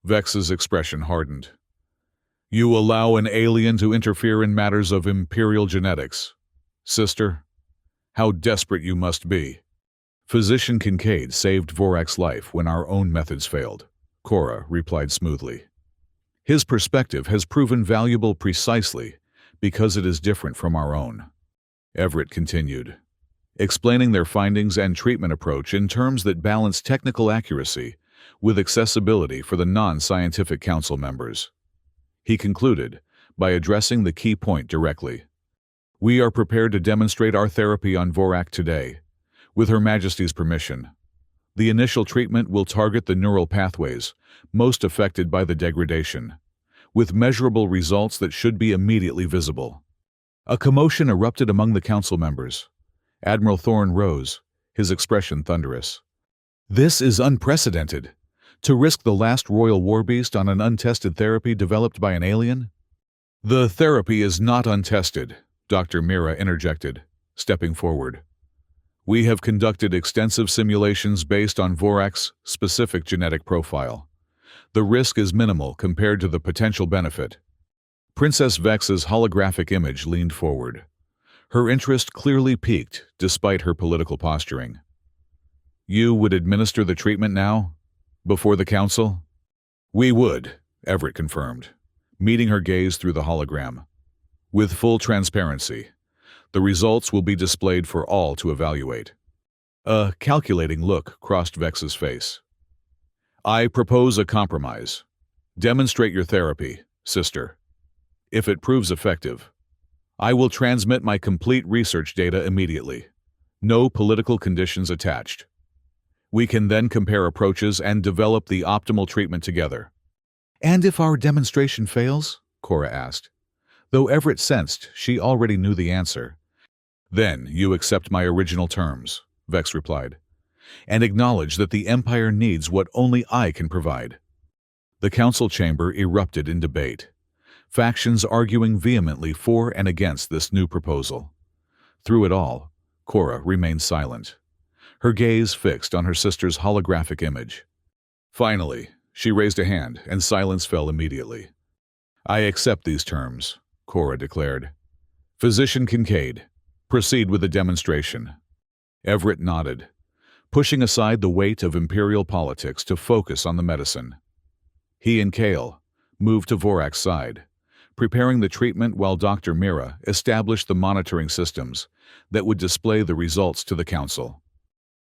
Vex's expression hardened. "You allow an alien to interfere in matters of imperial genetics. Sister, how desperate you must be." "Physician Kincaid saved Vorak's life when our own methods failed," Cora replied smoothly. "His perspective has proven valuable precisely because it is different from our own." Everett continued, explaining their findings and treatment approach in terms that balance technical accuracy with accessibility for the non-scientific council members. He concluded by addressing the key point directly. "We are prepared to demonstrate our therapy on Vorak today, with Her Majesty's permission. The initial treatment will target the neural pathways most affected by the degradation, with measurable results that should be immediately visible." A commotion erupted among the council members. Admiral Thorne rose, his expression thunderous. "This is unprecedented. To risk the last royal war beast on an untested therapy developed by an alien?" "The therapy is not untested," Dr. Mira interjected, stepping forward. "We have conducted extensive simulations based on Vorak's specific genetic profile. The risk is minimal compared to the potential benefit." Princess Vex's holographic image leaned forward. Her interest clearly piqued despite her political posturing. "You would administer the treatment now? Before the Council?" "We would," Everett confirmed, meeting her gaze through the hologram. "With full transparency. The results will be displayed for all to evaluate." A calculating look crossed Vex's face. "I propose a compromise. Demonstrate your therapy, sister. If it proves effective, I will transmit my complete research data immediately. No political conditions attached. We can then compare approaches and develop the optimal treatment together." "And if our demonstration fails?" Cora asked, though Everett sensed she already knew the answer. "Then you accept my original terms," Vex replied, "and acknowledge that the Empire needs what only I can provide." The council chamber erupted in debate, factions arguing vehemently for and against this new proposal. Through it all, Cora remained silent, her gaze fixed on her sister's holographic image. Finally, she raised a hand, and silence fell immediately. "I accept these terms," Cora declared. "Physician Kincaid, proceed with the demonstration." Everett nodded, pushing aside the weight of imperial politics to focus on the medicine. He and Kale moved to Vorak's side, preparing the treatment while Dr. Mira established the monitoring systems that would display the results to the Council.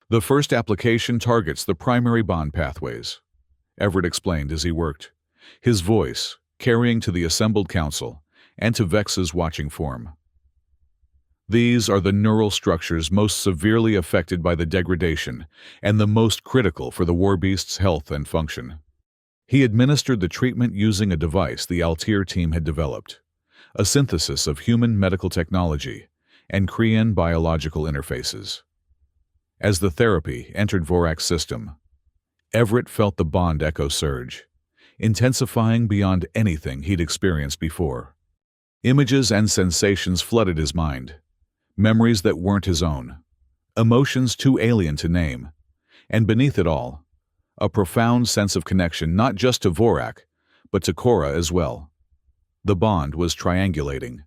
"The first application targets the primary bond pathways," Everett explained as he worked, his voice carrying to the assembled Council and to Vex's watching form. "These are the neural structures most severely affected by the degradation and the most critical for the war beast's health and function." He administered the treatment using a device the Altair team had developed, a synthesis of human medical technology and Kree biological interfaces. As the therapy entered Vorak's system, Everett felt the bond echo surge, intensifying beyond anything he'd experienced before. Images and sensations flooded his mind, memories that weren't his own, emotions too alien to name, and beneath it all, a profound sense of connection not just to Vorak, but to Cora as well. The bond was triangulating,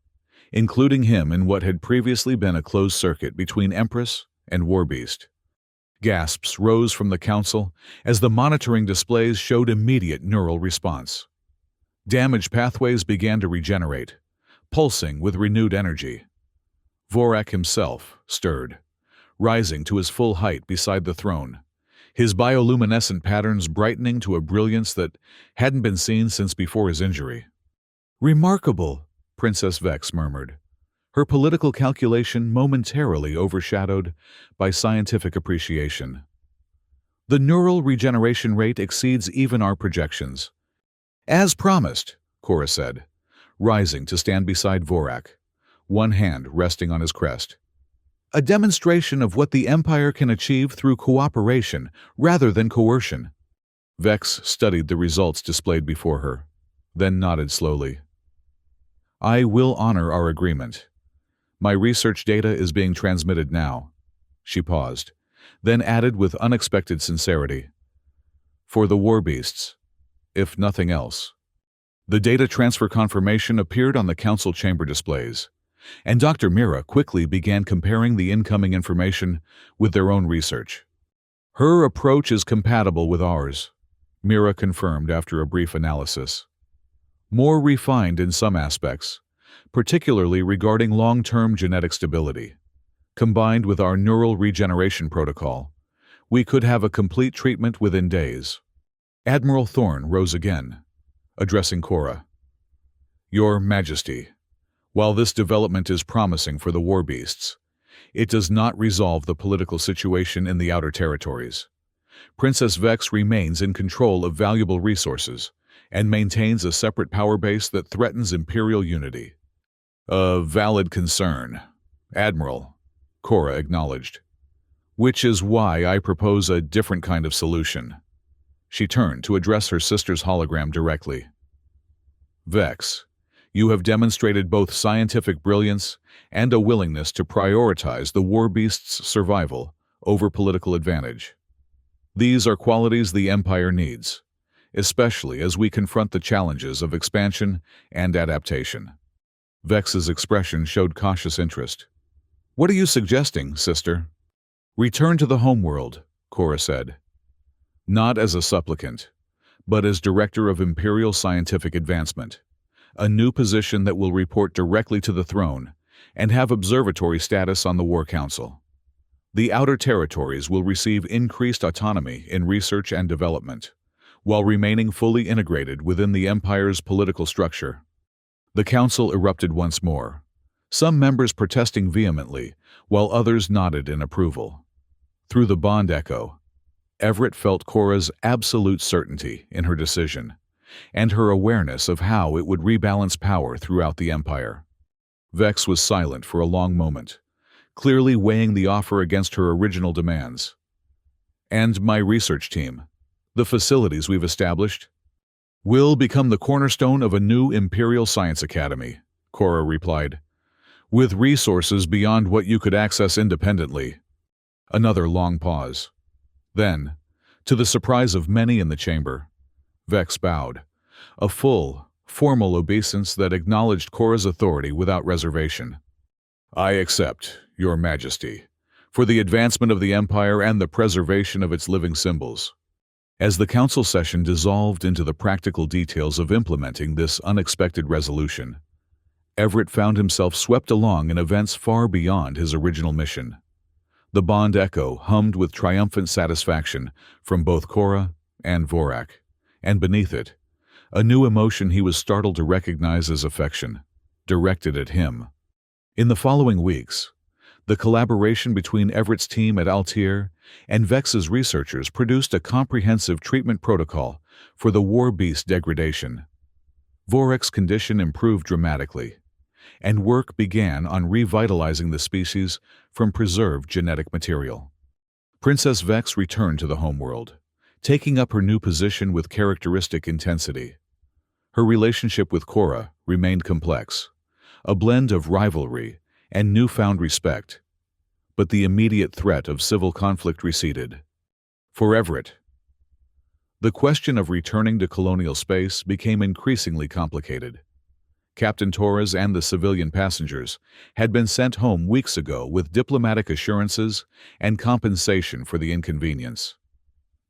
including him in what had previously been a closed circuit between Empress and Warbeast. Gasps rose from the Council as the monitoring displays showed immediate neural response. Damaged pathways began to regenerate, pulsing with renewed energy. Vorak himself stirred, rising to his full height beside the throne, his bioluminescent patterns brightening to a brilliance that hadn't been seen since before his injury. "Remarkable," Princess Vex murmured, her political calculation momentarily overshadowed by scientific appreciation. "The neural regeneration rate exceeds even our projections." "As promised," Cora said, rising to stand beside Vorak, one hand resting on his crest. "A demonstration of what the Empire can achieve through cooperation rather than coercion." Vex studied the results displayed before her, then nodded slowly. "I will honor our agreement. My research data is being transmitted now." She paused, then added with unexpected sincerity, "For the war beasts, if nothing else." The data transfer confirmation appeared on the council chamber displays, and Dr. Mira quickly began comparing the incoming information with their own research. "Her approach is compatible with ours," Mira confirmed after a brief analysis. "More refined in some aspects, particularly regarding long-term genetic stability. Combined with our neural regeneration protocol, we could have a complete treatment within days." Admiral Thorne rose again, addressing Cora. "Your Majesty, while this development is promising for the war beasts, it does not resolve the political situation in the outer territories. Princess Vex remains in control of valuable resources and maintains a separate power base that threatens imperial unity." "A valid concern, Admiral," Cora acknowledged. "Which is why I propose a different kind of solution." She turned to address her sister's hologram directly. "Vex, you have demonstrated both scientific brilliance and a willingness to prioritize the war beast's survival over political advantage. These are qualities the Empire needs, especially as we confront the challenges of expansion and adaptation." Vex's expression showed cautious interest. "What are you suggesting, sister?" "Return to the homeworld," Cora said. "Not as a supplicant, but as Director of Imperial Scientific Advancement, a new position that will report directly to the throne and have observatory status on the War Council. The outer territories will receive increased autonomy in research and development, while remaining fully integrated within the Empire's political structure." The council erupted once more, some members protesting vehemently, while others nodded in approval. Through the bond echo, Everett felt Cora's absolute certainty in her decision, and her awareness of how it would rebalance power throughout the Empire. Vex was silent for a long moment, clearly weighing the offer against her original demands. "And my research team, the facilities we've established, will become the cornerstone of a new Imperial Science Academy," Cora replied, "with resources beyond what you could access independently." Another long pause. Then, to the surprise of many in the chamber, Vex bowed, a full, formal obeisance that acknowledged Cora's authority without reservation. "I accept, Your Majesty, for the advancement of the Empire and the preservation of its living symbols." As the council session dissolved into the practical details of implementing this unexpected resolution, Everett found himself swept along in events far beyond his original mission. The bond echo hummed with triumphant satisfaction from both Cora and Vorak, and beneath it, a new emotion he was startled to recognize as affection, directed at him. In the following weeks, the collaboration between Everett's team at Altair and Vex's researchers produced a comprehensive treatment protocol for the war beast degradation. Vorak's condition improved dramatically, and work began on revitalizing the species from preserved genetic material. Princess Vex returned to the homeworld, taking up her new position with characteristic intensity. Her relationship with Cora remained complex, a blend of rivalry and newfound respect, but the immediate threat of civil conflict receded. For Everett, the question of returning to colonial space became increasingly complicated. Captain Torres and the civilian passengers had been sent home weeks ago with diplomatic assurances and compensation for the inconvenience.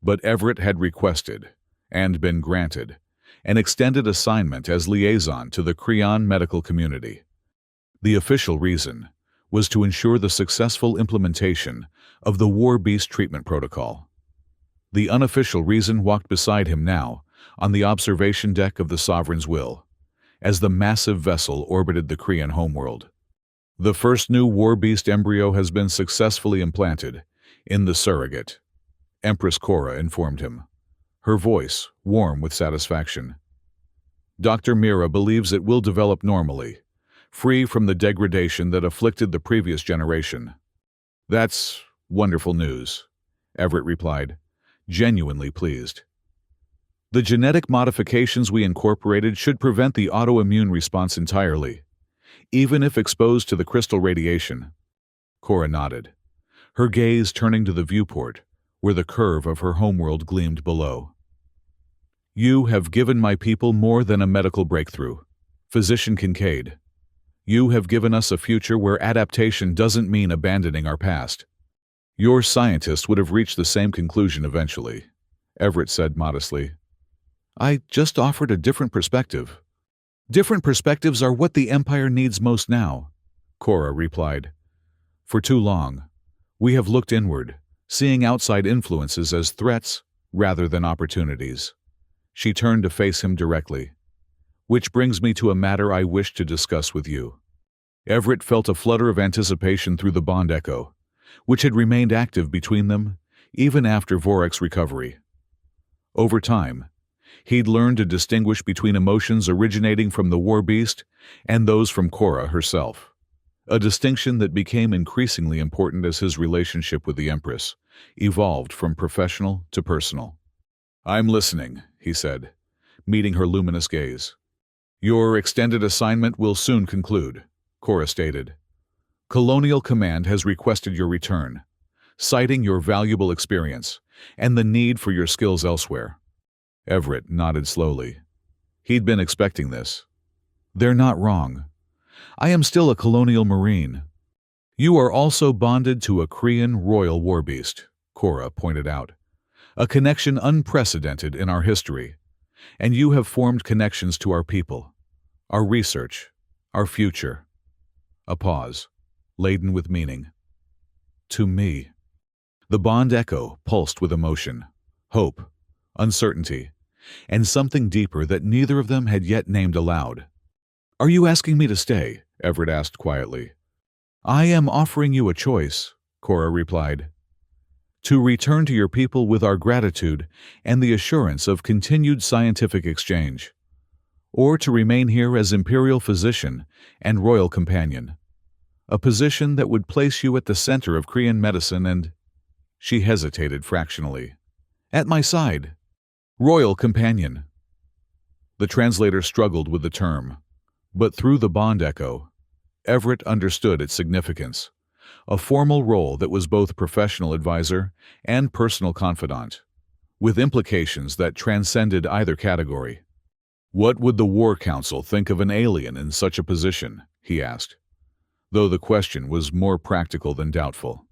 But Everett had requested, and been granted, an extended assignment as liaison to the Creon medical community. The official reason was to ensure the successful implementation of the War Beast treatment protocol. The unofficial reason walked beside him now, on the observation deck of the Sovereign's Will, as the massive vessel orbited the Krian homeworld. The first new War Beast embryo has been successfully implanted in the surrogate, Empress Cora informed him, her voice warm with satisfaction. Dr. Mira believes it will develop normally, free from the degradation that afflicted the previous generation. That's wonderful news, Everett replied, genuinely pleased. The genetic modifications we incorporated should prevent the autoimmune response entirely, even if exposed to the crystal radiation. Cora nodded, her gaze turning to the viewport, where the curve of her homeworld gleamed below. You have given my people more than a medical breakthrough, Physician Kincaid. You have given us a future where adaptation doesn't mean abandoning our past. Your scientists would have reached the same conclusion eventually, Everett said modestly. I just offered a different perspective. Different perspectives are what the Empire needs most now, Cora replied. For too long, we have looked inward, seeing outside influences as threats rather than opportunities. She turned to face him directly. Which brings me to a matter I wish to discuss with you. Everett felt a flutter of anticipation through the bond echo, which had remained active between them even after Vorek's recovery. Over time, he'd learned to distinguish between emotions originating from the War Beast and those from Cora herself, a distinction that became increasingly important as his relationship with the Empress evolved from professional to personal. I'm listening, he said, meeting her luminous gaze. Your extended assignment will soon conclude, Cora stated. Colonial Command has requested your return, citing your valuable experience and the need for your skills elsewhere. Everett nodded slowly. He'd been expecting this. They're not wrong. I am still a colonial marine. You are also bonded to a Krian royal war beast, Cora pointed out. A connection unprecedented in our history. And you have formed connections to our people, our research, our future. A pause, laden with meaning. To me. The bond echo pulsed with emotion, hope, uncertainty, and something deeper that neither of them had yet named aloud. Are you asking me to stay? Everett asked quietly. I am offering you a choice, Cora replied. To return to your people with our gratitude and the assurance of continued scientific exchange, or to remain here as Imperial Physician and Royal Companion, a position that would place you at the center of Krian medicine and... She hesitated fractionally. At my side. Royal Companion. The translator struggled with the term, but through the bond echo, Everett understood its significance. A formal role that was both professional advisor and personal confidant, with implications that transcended either category. What would the War Council think of an alien in such a position? He asked, though the question was more practical than doubtful.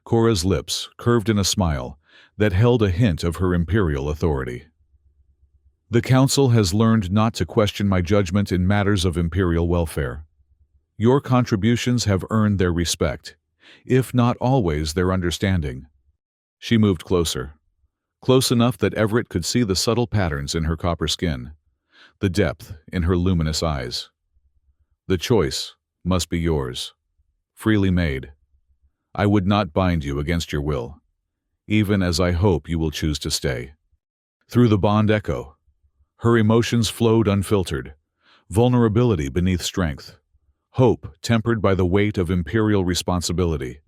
Cora's lips curved in a smile that held a hint of her imperial authority. The Council has learned not to question my judgment in matters of imperial welfare. Your contributions have earned their respect, if not always their understanding. She moved closer, close enough that Everett could see the subtle patterns in her copper skin, the depth in her luminous eyes. The choice must be yours, freely made. I would not bind you against your will, even as I hope you will choose to stay. Through the bond echo, her emotions flowed unfiltered, vulnerability beneath strength, hope tempered by the weight of imperial responsibility,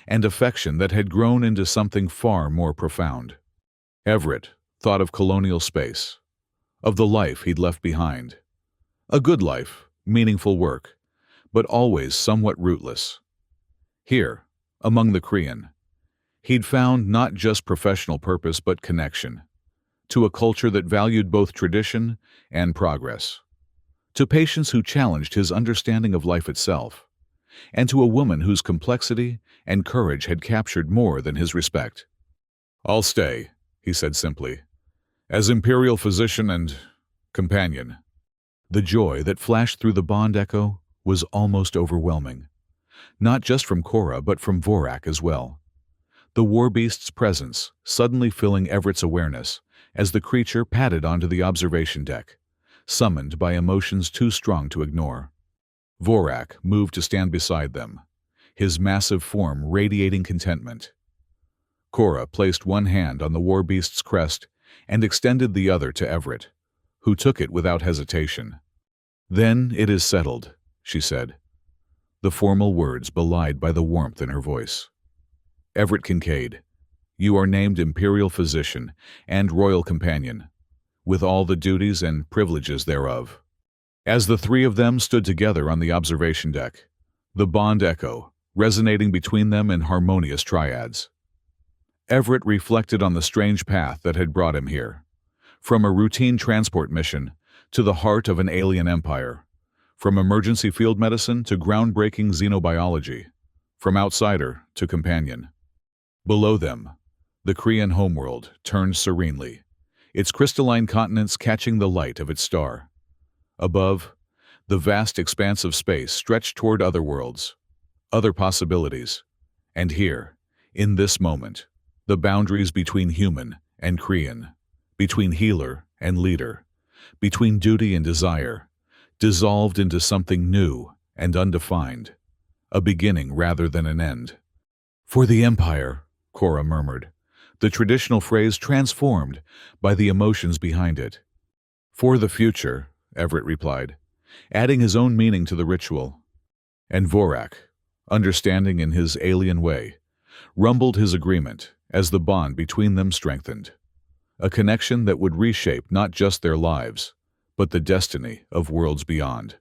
and affection that had grown into something far more profound. Everett thought of colonial space, of the life he'd left behind. A good life, meaningful work, but always somewhat rootless. Here, among the Krian, he'd found not just professional purpose but connection, to a culture that valued both tradition and progress, to patients who challenged his understanding of life itself, and to a woman whose complexity and courage had captured more than his respect. I'll stay, he said simply, as Imperial Physician and companion. The joy that flashed through the bond echo was almost overwhelming. not just from Cora but from Vorak as well. The warbeast's presence suddenly filling Everett's awareness as the creature padded onto the observation deck, summoned by emotions too strong to ignore. Vorak moved to stand beside them, his massive form radiating contentment. Cora placed one hand on the warbeast's crest and extended the other to Everett, who took it without hesitation. "Then it is settled," she said, the formal words belied by the warmth in her voice. "Everett Kincaid, you are named Imperial Physician and Royal Companion, with all the duties and privileges thereof." As the three of them stood together on the observation deck, the bond echo resonating between them in harmonious triads. Everett reflected on the strange path that had brought him here, from a routine transport mission to the heart of an alien empire, from emergency field medicine to groundbreaking xenobiology, from outsider to companion. Below them, the Krian homeworld turned serenely, its crystalline continents catching the light of its star. Above, the vast expanse of space stretched toward other worlds, other possibilities, and here, in this moment, the boundaries between human and Krian, between healer and leader, between duty and desire, dissolved into something new and undefined, a beginning rather than an end. "For the Empire," Cora murmured, the traditional phrase transformed by the emotions behind it. "For the future," Everett replied, adding his own meaning to the ritual. And Vorak, understanding in his alien way, rumbled his agreement as the bond between them strengthened. A connection that would reshape not just their lives, but the destiny of worlds beyond.